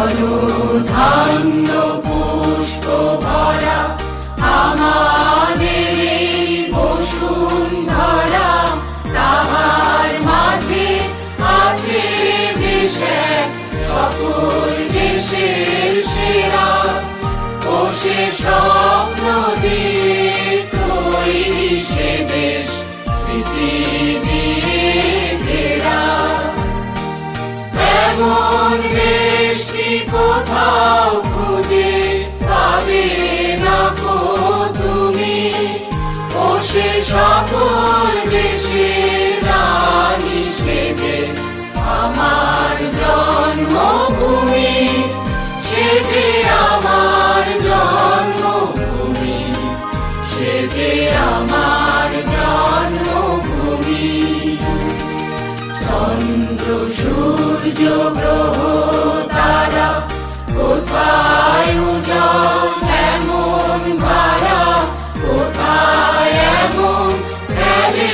অনুধান্য পুষ্প ভরা আমাদের এই বসুন্ধরা, তাহার মাঝে আছে দেশ এক, সকল দেশের সেরা। ও সে স্বপ্ন দিয়ে তৈরি সে দেশ, স্মৃতি দিয়ে ঘেরা। এমন দেশটি কোথাও খুঁজে পাবে না কো তুমি। ও সে সকল দেশের রানী সেজে আমার জন্মভূমি, সেজে আমার জন্মভূমি, সেজে আমার জন্মভূমি। চন্দ্র সূর্য গ্রহ তারা কোথায় উজ্জ্বল এমন ধারা, কোথায় এমন খেলে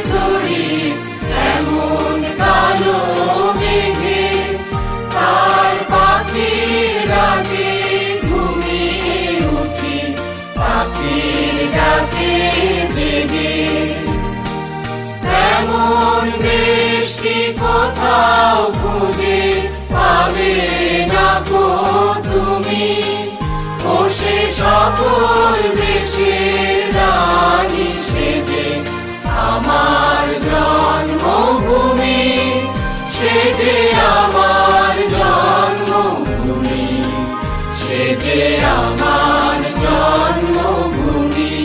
তরি এমন কালো মেঘে। তার পাখির ডাকে ঘুমিয়ে উঠি, পাখির ডাকে জেগে। এমন দেশটি কোথাও খুঁজে পাবে না গো তুমি। ও সে সকল দেশের রানী সেজে আমার জন্মভূমি, সেজে আমার জন্মভূমি, সেজে আমার জন্মভূমি।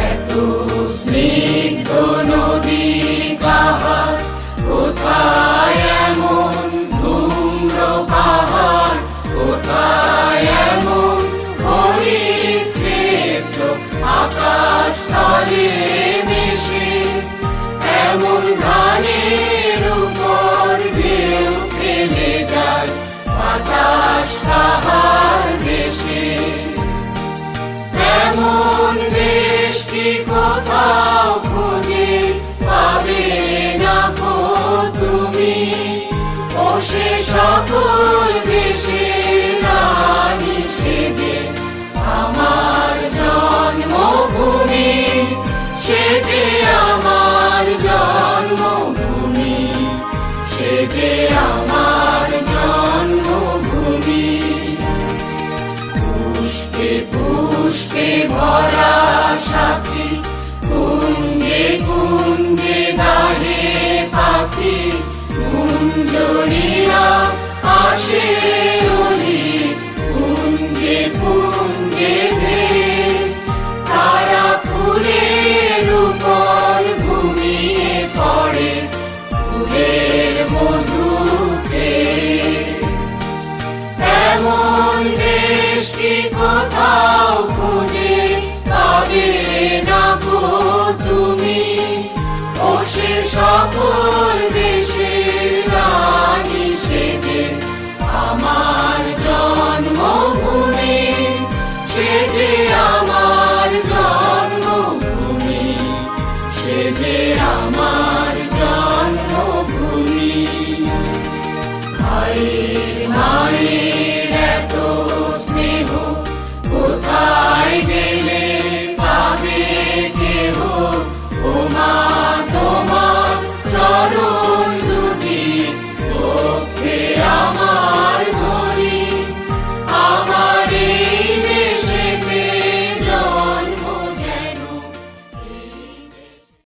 এত স্নিগ্ধ নদী কাহার, কোথায় এমন ধূম্র পাহাড়, কোথায় এমন হরিৎ ক্ষেত্র আকাশ তলে মিশে। এমন ধানের উপর ঢেউ ফেলে যায় বাতাস তাহার দেশে। এমন দেশটি কোথাও খুঁজে পাবে না গো তুমি। ও সে সকল দেশের রানী সেজে আমার জন্মভূমি, সেজে আমার জন্মভূমি, সেজে আমার জন্মভূমি। পুষ্পে পুষ্পে ভরা সাথী, কুঞ্জে কুঞ্জে গাহে পাখি। কুঞ্জরিয়া আসে অলি, কুঞ্জে কুঞ্জে ধে। তারা ফুলের উপর ঘুমিয়ে পড়ে, ফুলের মধু খেয়ে। এমন দেশটি কোথাও